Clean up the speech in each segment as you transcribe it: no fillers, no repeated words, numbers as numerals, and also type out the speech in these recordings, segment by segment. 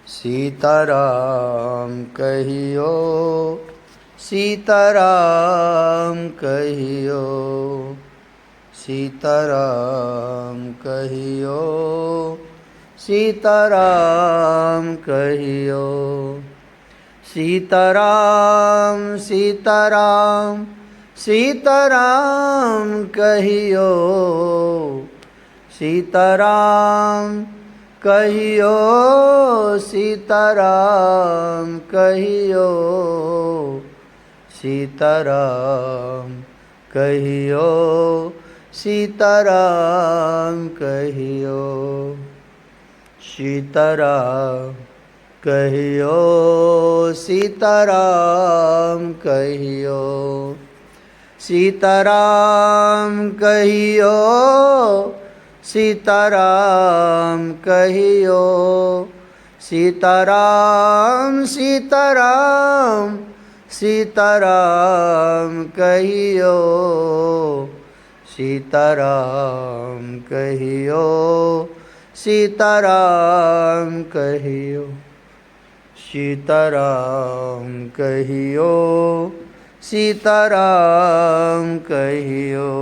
सीताराम कहियो, सीताराम कहियो, सीताराम कहियो, सीताराम कहियो। सीताराम सीताराम सीताराम कहियो, सीताराम कहियो, सीताराम कहियो, सीताराम कहियो, सीताराम कहियो। सीताराम कहियो, सीताराम कहियो, सीताराम कहियो, सीताराम कहियो, सीताराम सीताराम सीताराम कहियो, सीताराम कहियो, सीताराम कहियो, सीताराम कहियो, सीताराम कहियो।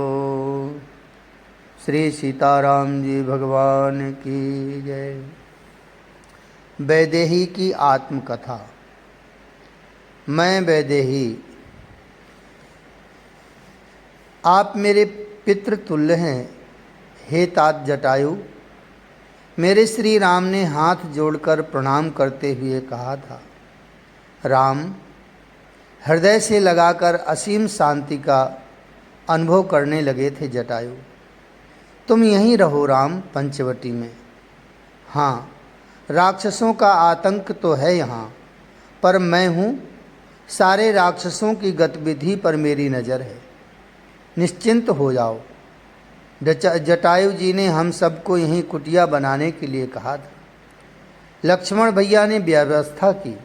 श्री सीताराम जी भगवान की जय। वैदेही की आत्मकथा। मैं वैदेही, आप मेरे पितृतुल्य हैं हे तात जटायु। मेरे श्री राम ने हाथ जोड़कर प्रणाम करते हुए कहा था। राम हृदय से लगाकर असीम शांति का अनुभव करने लगे थे। जटायु तुम यहीं रहो राम, पंचवटी में। हाँ, राक्षसों का आतंक तो है यहाँ, पर मैं हूँ। सारे राक्षसों की गतिविधि पर मेरी नज़र है। निश्चिंत हो जाओ। जटायु जी ने हम सबको यहीं कुटिया बनाने के लिए कहा था। लक्ष्मण भैया ने व्यवस्था की।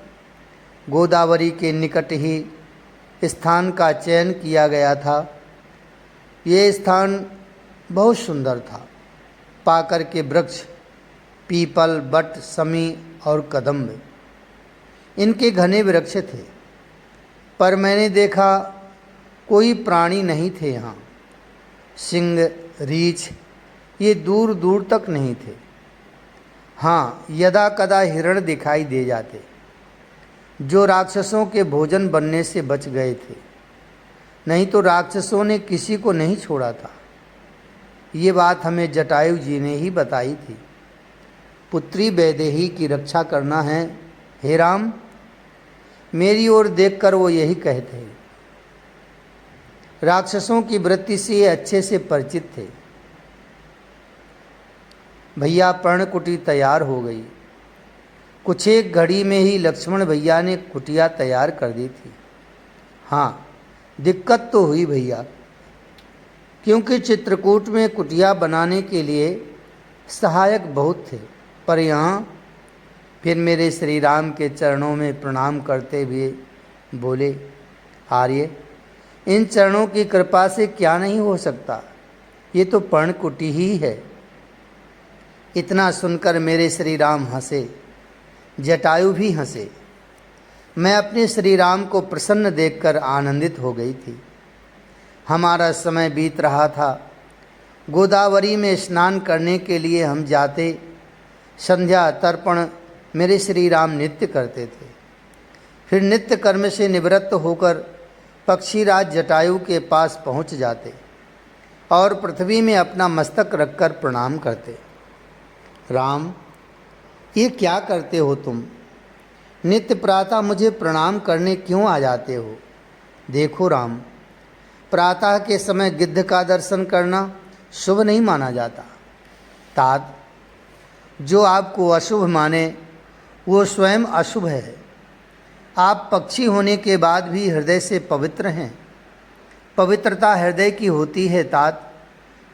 गोदावरी के निकट ही स्थान का चयन किया गया था। ये स्थान बहुत सुंदर था। पाकर के वृक्ष पीपल, बट, समी और कदम्ब इनके घने वृक्ष थे, पर मैंने देखा कोई प्राणी नहीं थे यहाँ। सिंह, रीछ ये दूर दूर तक नहीं थे। हाँ, यदा कदा हिरण दिखाई दे जाते, जो राक्षसों के भोजन बनने से बच गए थे। नहीं तो राक्षसों ने किसी को नहीं छोड़ा था। ये बात हमें जटायु जी ने ही बताई थी। पुत्री वैदेही की रक्षा करना है हे राम। मेरी ओर देखकर वो यही कहते हैं। राक्षसों की वृत्ति से ये अच्छे से परिचित थे। भैया पर्णकुटी तैयार हो गई। कुछ एक घड़ी में ही लक्ष्मण भैया ने कुटिया तैयार कर दी थी। हाँ, दिक्कत तो हुई भैया, क्योंकि चित्रकूट में कुटिया बनाने के लिए सहायक बहुत थे। पर यहाँ फिर मेरे श्री राम के चरणों में प्रणाम करते हुए बोले, आर्य, इन चरणों की कृपा से क्या नहीं हो सकता। ये तो पर्णकुटी ही है। इतना सुनकर मेरे श्री राम हंसे। जटायु भी हंसे। मैं अपने श्री राम को प्रसन्न देखकर आनंदित हो गई थी। हमारा समय बीत रहा था। गोदावरी में स्नान करने के लिए हम जाते। संध्या तर्पण मेरे श्री राम नित्य करते थे। फिर नित्य कर्म से निवृत्त होकर पक्षीराज जटायु के पास पहुंच जाते और पृथ्वी में अपना मस्तक रखकर प्रणाम करते। राम, ये क्या करते हो तुम? नित्य प्रातः मुझे प्रणाम करने क्यों आ जाते हो? देखो राम, प्रातः के समय गिद्ध का दर्शन करना शुभ नहीं माना जाता। तात, जो आपको अशुभ माने वो स्वयं अशुभ है। आप पक्षी होने के बाद भी हृदय से पवित्र हैं। पवित्रता हृदय की होती है तात।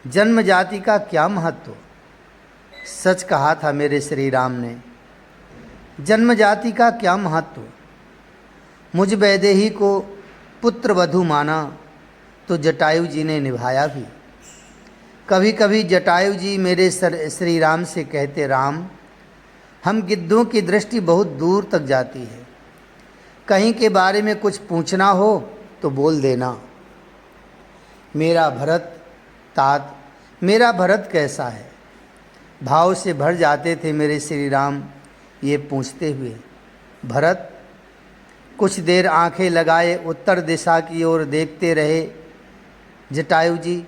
जन्म जाति का क्या महत्व? सच कहा था मेरे श्री राम ने। जन्म जाति का क्या महत्व? मुझ वैदेही को पुत्र वधू माना तो जटायु जी ने निभाया भी। कभी कभी जटायु जी मेरे श्री राम से कहते, राम, हम गिद्धों की दृष्टि बहुत दूर तक जाती है। कहीं के बारे में कुछ पूछना हो तो बोल देना, मेरा भरत तात, मेरा भरत कैसा है। भाव से भर जाते थे मेरे श्री राम ये पूछते हुए। भरत कुछ देर आंखें लगाए उत्तर दिशा की ओर देखते रहे जटायु जी।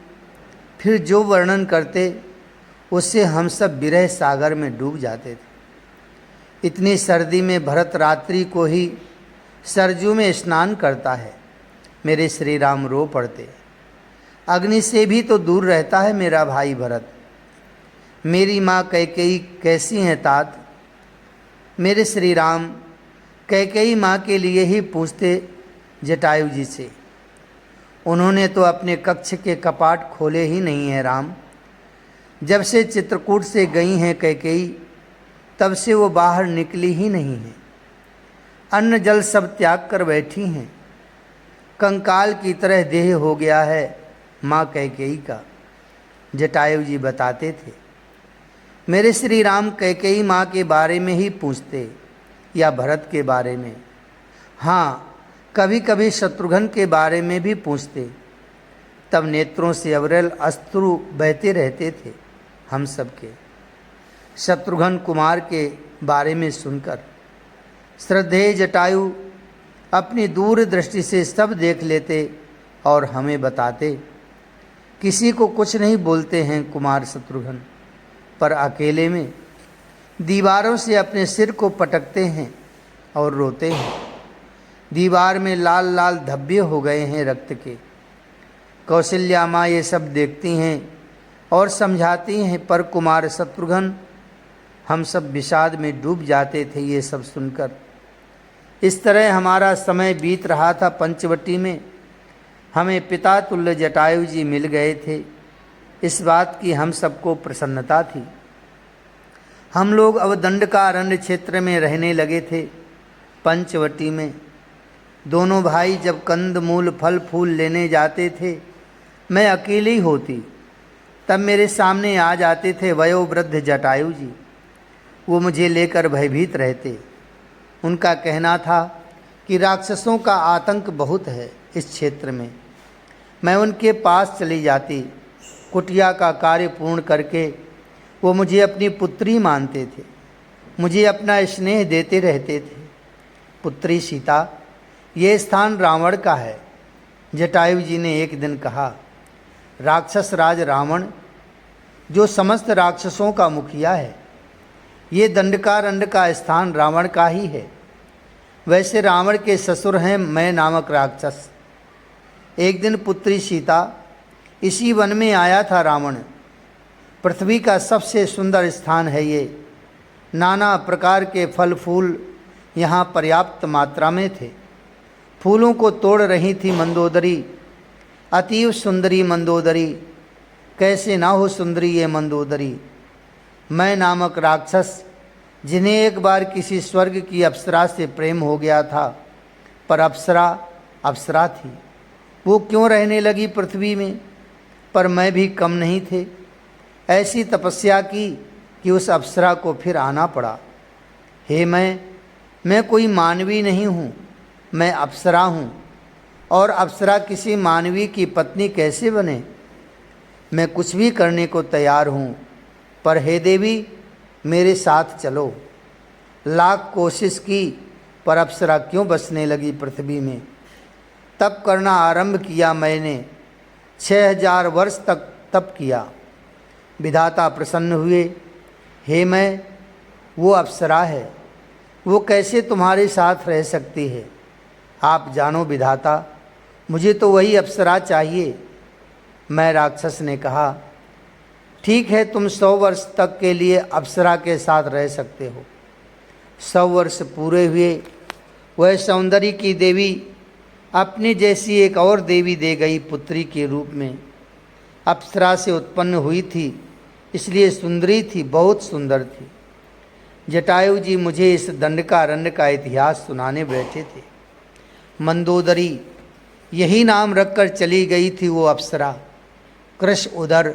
फिर जो वर्णन करते उससे हम सब विरह सागर में डूब जाते थे। इतनी सर्दी में भरत रात्रि को ही सरजू में स्नान करता है। मेरे श्री राम रो पड़ते। अग्नि से भी तो दूर रहता है मेरा भाई भरत। मेरी माँ कैकेयी कैसी हैं तात। मेरे श्री राम कैकेयी माँ के लिए ही पूछते जटायु जी से। उन्होंने तो अपने कक्ष के कपाट खोले ही नहीं हैं राम। जब से चित्रकूट से गई हैं कैकेयी तब से वो बाहर निकली ही नहीं हैं। अन्न जल सब त्याग कर बैठी हैं। कंकाल की तरह देह हो गया है माँ कैकेयी का। जटायु जी बताते थे। मेरे श्री राम कैकेयी माँ के बारे में ही पूछते या भरत के बारे में। हाँ, कभी कभी शत्रुघ्न के बारे में भी पूछते। तब नेत्रों से अविरल अश्रु बहते रहते थे हम सबके। शत्रुघ्न कुमार के बारे में सुनकर श्रद्धेय जटायु अपनी दूर दृष्टि से सब देख लेते और हमें बताते। किसी को कुछ नहीं बोलते हैं कुमार शत्रुघ्न, पर अकेले में दीवारों से अपने सिर को पटकते हैं और रोते हैं। दीवार में लाल लाल धब्बे हो गए हैं रक्त के। कौशल्या माँ ये सब देखती हैं और समझाती हैं, पर कुमार शत्रुघ्न हम सब विषाद में डूब जाते थे ये सब सुनकर। इस तरह हमारा समय बीत रहा था पंचवटी में। हमें पिता तुल्य जटायु जी मिल गए थे। इस बात की हम सबको प्रसन्नता थी। हम लोग अब दंडकारण्य क्षेत्र में रहने लगे थे पंचवटी में। दोनों भाई जब कंद मूल फल फूल लेने जाते थे, मैं अकेली होती, तब मेरे सामने आ जाते थे वयोवृद्ध जटायु जी। वो मुझे लेकर भयभीत रहते। उनका कहना था कि राक्षसों का आतंक बहुत है इस क्षेत्र में। मैं उनके पास चली जाती। कुटिया का कार्य पूर्ण करके वो मुझे अपनी पुत्री मानते थे, मुझे अपना स्नेह देते रहते थे। पुत्री सीता, ये स्थान रावण का है। जटायु जी ने एक दिन कहा। राक्षस राज रावण जो समस्त राक्षसों का मुखिया है, ये दंडकारण्य का स्थान रावण का ही है। वैसे रावण के ससुर हैं मैं नामक राक्षस। एक दिन पुत्री सीता, इसी वन में आया था रावण। पृथ्वी का सबसे सुंदर स्थान है ये। नाना प्रकार के फल फूल यहाँ पर्याप्त मात्रा में थे। फूलों को तोड़ रही थी मंदोदरी, अतीव सुंदरी मंदोदरी। कैसे ना हो सुंदरी ये मंदोदरी। मैं नामक राक्षस, जिन्हें एक बार किसी स्वर्ग की अप्सरा से प्रेम हो गया था, पर अप्सरा अप्सरा थी, वो क्यों रहने लगी पृथ्वी में। पर मैं भी कम नहीं थे। ऐसी तपस्या की कि उस अप्सरा को फिर आना पड़ा। हे मैं कोई मानवी नहीं हूँ, मैं अप्सरा हूँ। और अप्सरा किसी मानवी की पत्नी कैसे बने। मैं कुछ भी करने को तैयार हूँ, पर हे देवी मेरे साथ चलो। लाख कोशिश की, पर अप्सरा क्यों बसने लगी पृथ्वी में। तप करना आरंभ किया मैंने, 6000 वर्ष तक तप किया। विधाता प्रसन्न हुए। हे वो अप्सरा है, वो कैसे तुम्हारे साथ रह सकती है। आप जानो विधाता, मुझे तो वही अप्सरा चाहिए। मैं राक्षस ने कहा, ठीक है, तुम 100 वर्ष तक के लिए अप्सरा के साथ रह सकते हो। 100 वर्ष पूरे हुए। वह सौंदर्य की देवी अपनी जैसी एक और देवी दे गई पुत्री के रूप में। अप्सरा से उत्पन्न हुई थी, इसलिए सुंदरी थी, बहुत सुंदर थी। जटायु जी मुझे इस दंडकारण्य का इतिहास सुनाने बैठे थे। मंदोदरी यही नाम रखकर चली गई थी वो अप्सरा। कृश उदर,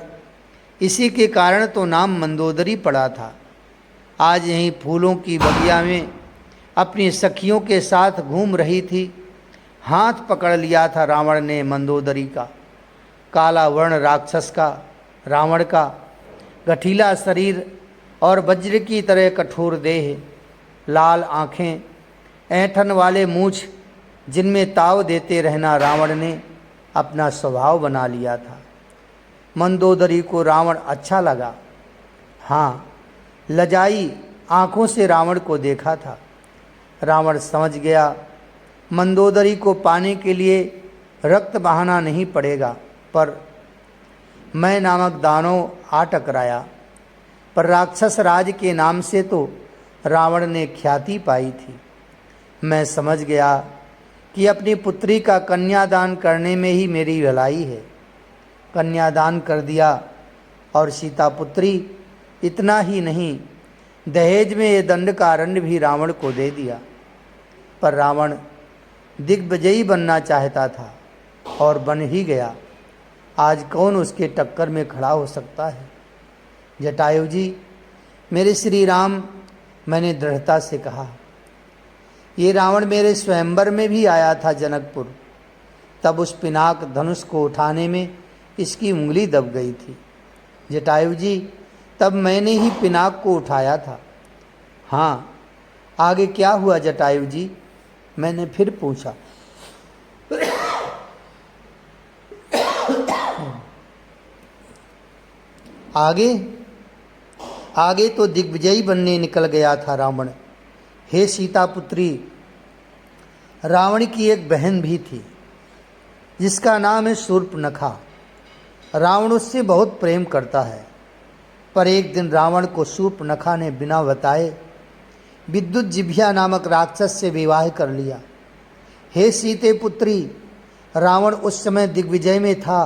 इसी के कारण तो नाम मंदोदरी पड़ा था। आज यहीं फूलों की बगिया में अपनी सखियों के साथ घूम रही थी। हाथ पकड़ लिया था रावण ने मंदोदरी का। काला वर्ण राक्षस का, रावण का गठीला शरीर और वज्र की तरह कठोर देह, लाल आँखें, ऐंठन वाले मूछ जिनमें ताव देते रहना रावण ने अपना स्वभाव बना लिया था। मंदोदरी को रावण अच्छा लगा। हाँ, लजाई आँखों से रावण को देखा था। रावण समझ गया मंदोदरी को पाने के लिए रक्त बहाना नहीं पड़ेगा, पर मैं नामक दानव आ टकराया। पर राक्षस राज के नाम से तो रावण ने ख्याति पाई थी। मैं समझ गया कि अपनी पुत्री का कन्यादान करने में ही मेरी भलाई है। कन्यादान कर दिया और सीता पुत्री, इतना ही नहीं, दहेज में ये दंडकारण्य भी रावण को दे दिया। पर रावण दिग्विजयी बनना चाहता था और बन ही गया। आज कौन उसके टक्कर में खड़ा हो सकता है? जटायु जी, मेरे श्री राम, मैंने दृढ़ता से कहा। ये रावण मेरे स्वयंवर में भी आया था जनकपुर, तब उस पिनाक धनुष को उठाने में इसकी उंगली दब गई थी। जटायु जी, तब मैंने ही पिनाक को उठाया था। हाँ, आगे क्या हुआ जटायु जी? मैंने फिर पूछा। आगे तो दिग्विजयी बनने निकल गया था रावण। हे सीता पुत्री, रावण की एक बहन भी थी जिसका नाम है शूर्पणखा। रावण उससे बहुत प्रेम करता है, पर एक दिन रावण को शूर्पणखा ने बिना बताए विद्युत जिह्वा नामक राक्षस से विवाह कर लिया। हे सीते पुत्री, रावण उस समय दिग्विजय में था,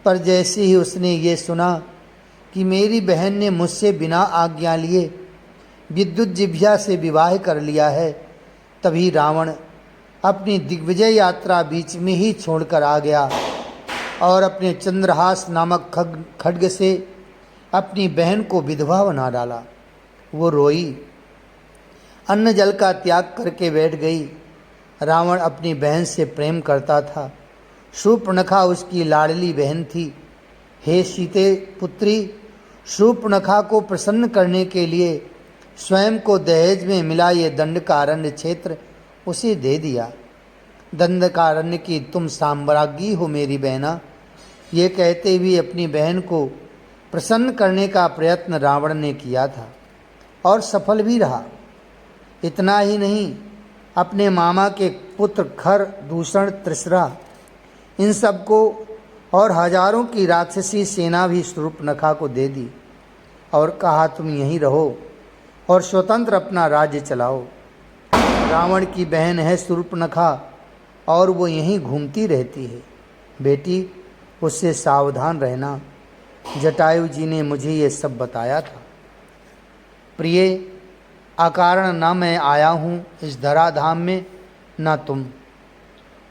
पर जैसे ही उसने ये सुना कि मेरी बहन ने मुझसे बिना आज्ञा लिए विद्युत जिह्वा से विवाह कर लिया है, तभी रावण अपनी दिग्विजय यात्रा बीच में ही छोड़कर आ गया और अपने चंद्रहास नामक खड्ग से अपनी बहन को विधवा बना डाला। वो रोई, अन्न जल का त्याग करके बैठ गई। रावण अपनी बहन से प्रेम करता था। शूर्पणखा उसकी लाडली बहन थी। हे सीते पुत्री, शूर्पणखा को प्रसन्न करने के लिए स्वयं को दहेज में मिला ये दंडकारण्य क्षेत्र उसे दे दिया। दंडकारण्य की तुम साम्राज्ञी हो मेरी बहना। ये कहते हुए अपनी बहन को प्रसन्न करने का प्रयत्न रावण ने किया था और सफल भी रहा। इतना ही नहीं, अपने मामा के पुत्र खर, दूषण, त्रिसरा, इन सबको और हजारों की राक्षसी सेना भी शूर्पणखा को दे दी और कहा तुम यहीं रहो और स्वतंत्र अपना राज्य चलाओ। रावण की बहन है शूर्पणखा और वो यहीं घूमती रहती है। बेटी, उससे सावधान रहना। जटायु जी ने मुझे ये सब बताया था। प्रिय, अकारण न मैं आया हूँ इस धराधाम में, न तुम।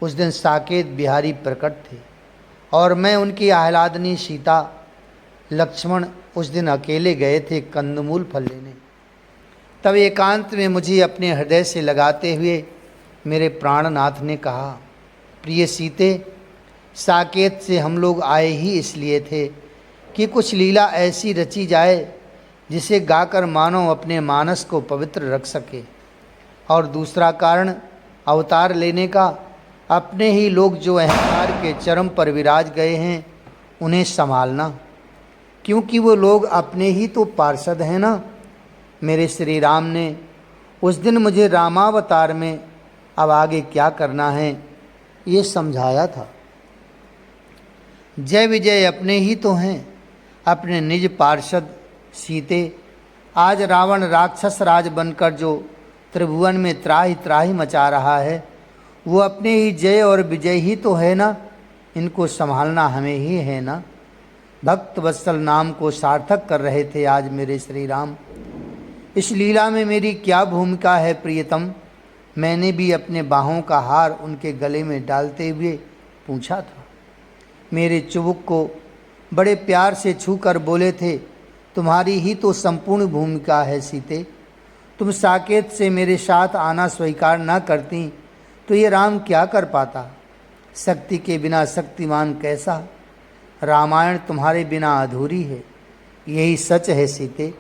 उस दिन साकेत बिहारी प्रकट थे और मैं उनकी आह्लादनी सीता, लक्ष्मण उस दिन अकेले गए थे कंदमूल फल लेने। तब एकांत में मुझे अपने हृदय से लगाते हुए मेरे प्राणनाथ ने कहा, प्रिय सीते, साकेत से हम लोग आए ही इसलिए थे कि कुछ लीला ऐसी रची जाए जिसे गाकर मानव अपने मानस को पवित्र रख सके। और दूसरा कारण अवतार लेने का, अपने ही लोग जो अहंकार के चरम पर विराज गए हैं उन्हें संभालना, क्योंकि वो लोग अपने ही तो पार्षद हैं ना। मेरे श्री राम ने उस दिन मुझे रामावतार में अब आगे क्या करना है ये समझाया था। जय विजय अपने ही तो हैं, अपने निज पार्षद सीते। आज रावण राक्षस राज बनकर जो त्रिभुवन में त्राहि त्राहि मचा रहा है, वो अपने ही जय और विजय ही तो है ना। इनको संभालना हमें ही है ना। भक्त वत्सल नाम को सार्थक कर रहे थे आज मेरे श्री राम। इस लीला में मेरी क्या भूमिका है प्रियतम? मैंने भी अपने बाहों का हार उनके गले में डालते हुए पूछा था। मेरे चुबुक को बड़े प्यार से छूकर बोले थे, तुम्हारी ही तो संपूर्ण भूमिका है सीते। तुम साकेत से मेरे साथ आना स्वीकार न करती तो ये राम क्या कर पाता। शक्ति के बिना शक्तिमान कैसा। रामायण तुम्हारे बिना अधूरी है, यही सच है सीते।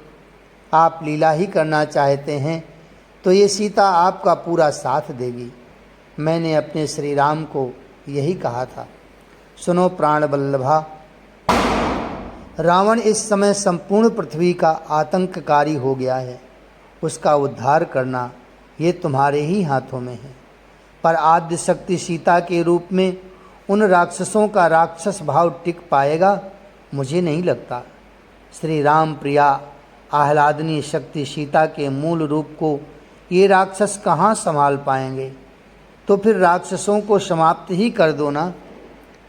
आप लीला ही करना चाहते हैं तो ये सीता आपका पूरा साथ देगी। मैंने अपने श्री राम को यही कहा था। सुनो प्राण वल्लभा, रावण इस समय संपूर्ण पृथ्वी का आतंककारी हो गया है। उसका उद्धार करना ये तुम्हारे ही हाथों में है। पर आद्य शक्ति सीता के रूप में उन राक्षसों का राक्षस भाव टिक पाएगा, मुझे नहीं लगता। श्री राम प्रिया आह्लादनी शक्ति सीता के मूल रूप को ये राक्षस कहाँ संभाल पाएंगे। तो फिर राक्षसों को समाप्त ही कर दो ना।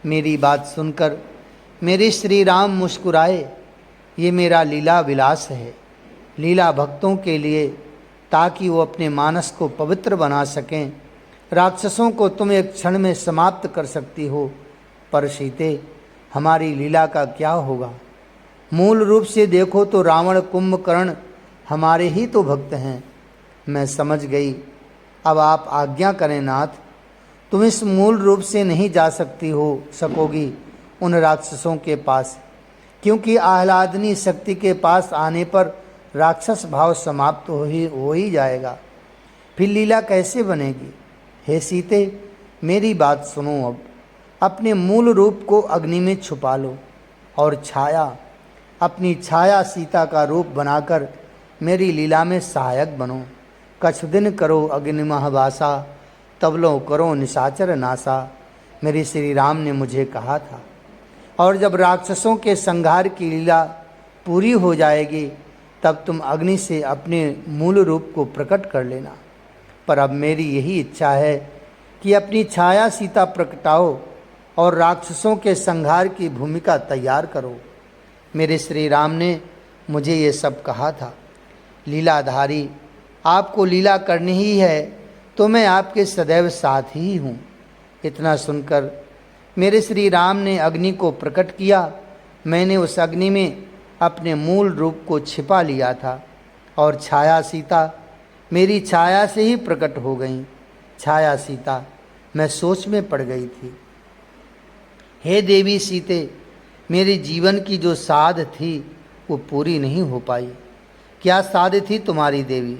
मेरी बात सुनकर मेरे श्री राम मुस्कुराए। ये मेरा लीला विलास है, लीला भक्तों के लिए, ताकि वो अपने मानस को पवित्र बना सकें। राक्षसों को तुम एक क्षण में समाप्त कर सकती हो, पर सीते हमारी लीला का क्या होगा। मूल रूप से देखो तो रावण कुंभकर्ण हमारे ही तो भक्त हैं। मैं समझ गई, अब आप आज्ञा करें नाथ। तुम इस मूल रूप से नहीं जा सकोगी उन राक्षसों के पास, क्योंकि आह्लादनी शक्ति के पास आने पर राक्षस भाव समाप्त हो ही जाएगा। फिर लीला कैसे बनेगी। हे सीते, मेरी बात सुनो। अब अपने मूल रूप को अग्नि में छुपा लो और अपनी छाया सीता का रूप बनाकर मेरी लीला में सहायक बनो। कछ दिन करो अग्नि महावासा, तबलो करो निशाचर नासा, मेरे श्री राम ने मुझे कहा था। और जब राक्षसों के संहार की लीला पूरी हो जाएगी, तब तुम अग्नि से अपने मूल रूप को प्रकट कर लेना। पर अब मेरी यही इच्छा है कि अपनी छाया सीता प्रकटाओ और राक्षसों के संहार की भूमिका तैयार करो। मेरे श्री राम ने मुझे ये सब कहा था। लीलाधारी, आपको लीला करनी ही है तो मैं आपके सदैव साथ ही हूँ। इतना सुनकर मेरे श्री राम ने अग्नि को प्रकट किया। मैंने उस अग्नि में अपने मूल रूप को छिपा लिया था और छाया सीता मेरी छाया से ही प्रकट हो गई। छाया सीता, मैं सोच में पड़ गई थी। हे देवी सीते, मेरे जीवन की जो साध थी वो पूरी नहीं हो पाई। क्या साध थी तुम्हारी देवी।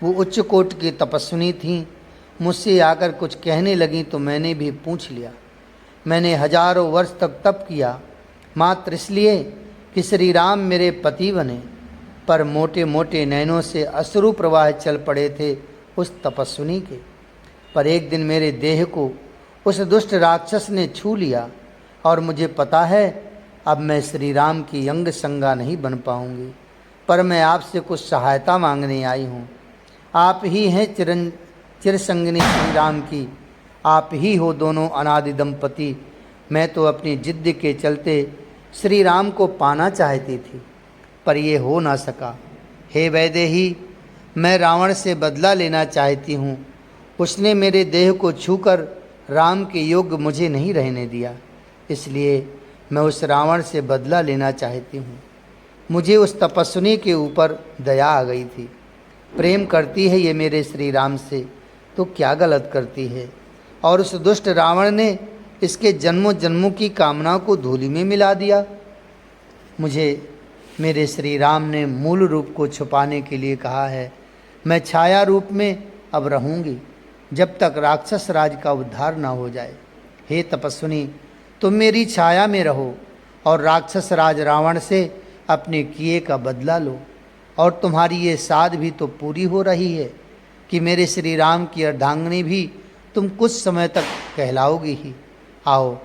वो उच्च कोट की तपस्विनी थी। मुझसे आकर कुछ कहने लगी तो मैंने भी पूछ लिया। मैंने हजारों वर्ष तक तप किया, मात्र इसलिए कि श्री राम मेरे पति बने। पर मोटे मोटे नैनों से अश्रु प्रवाह चल पड़े थे उस तपस्विनी के। पर एक दिन मेरे देह को उस दुष्ट राक्षस ने छू लिया और मुझे पता है अब मैं श्री राम की अंग संगा नहीं बन पाऊंगी। पर मैं आपसे कुछ सहायता मांगने आई हूँ। आप ही हैं चिरसंगिनी श्री राम की, आप ही हो दोनों अनादि दंपति। मैं तो अपनी जिद्द के चलते श्री राम को पाना चाहती थी, पर ये हो ना सका। हे वैदेही, मैं रावण से बदला लेना चाहती हूँ। उसने मेरे देह को छूकर राम के योग्य मुझे नहीं रहने दिया, इसलिए मैं उस रावण से बदला लेना चाहती हूँ। मुझे उस तपस्विनी के ऊपर दया आ गई थी। प्रेम करती है ये मेरे श्री राम से तो क्या गलत करती है। और उस दुष्ट रावण ने इसके जन्मों जन्मों की कामना को धूलि में मिला दिया। मुझे मेरे श्री राम ने मूल रूप को छुपाने के लिए कहा है। मैं छाया रूप में अब रहूँगी जब तक राक्षस राज का उद्धार ना हो जाए। हे तपस्विनी, तुम मेरी छाया में रहो और राक्षस राज रावण से अपने किए का बदला लो। और तुम्हारी ये साध भी तो पूरी हो रही है कि मेरे श्री राम की अर्धांगिनी भी तुम कुछ समय तक कहलाओगी ही। आओ,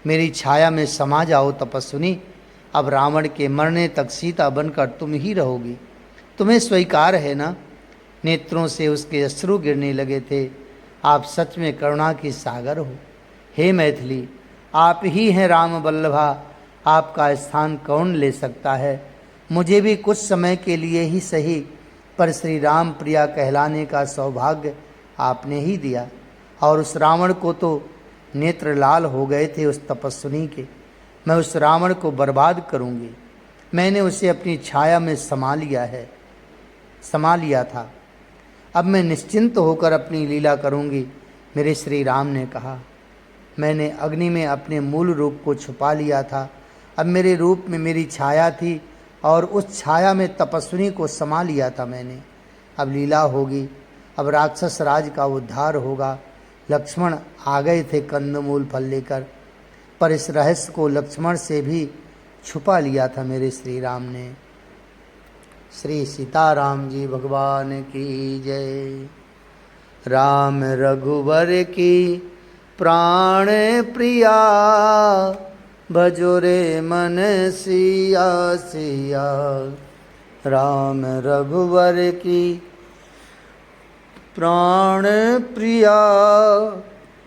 मेरी छाया में समा जाओ तपस्विनी। अब रावण के मरने तक सीता बनकर तुम ही रहोगी। तुम्हें स्वीकार है ना। नेत्रों से उसके अश्रु गिरने लगे थे। आप सच में करुणा की सागर हो। हे मैथिली, आप ही हैं राम वल्लभा। आपका स्थान कौन ले सकता है। मुझे भी कुछ समय के लिए ही सही, पर श्री राम प्रिया कहलाने का सौभाग्य आपने ही दिया। और उस रावण को तो नेत्र लाल हो गए थे उस तपस्विनी के। मैं उस रावण को बर्बाद करूंगी। मैंने उसे अपनी छाया में समा लिया था। अब मैं निश्चिंत होकर अपनी लीला करूंगी, मेरे श्री राम ने कहा। मैंने अग्नि में अपने मूल रूप को छुपा लिया था। अब मेरे रूप में मेरी छाया थी और उस छाया में तपस्विनी को समा लिया था मैंने। अब लीला होगी, अब राक्षस राज का उद्धार होगा। लक्ष्मण आ गए थे कंदमूल फल लेकर, पर इस रहस्य को लक्ष्मण से भी छुपा लिया था मेरे श्री राम ने। श्री सीताराम जी भगवान की जय। राम रघुवर की प्राण प्रिया, भजो रे मन सिया सिया। राम रघुवर की प्राण प्रिया,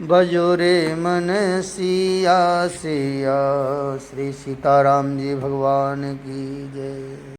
भजो रे मन सिया सिया। श्री सीताराम जी भगवान की जय।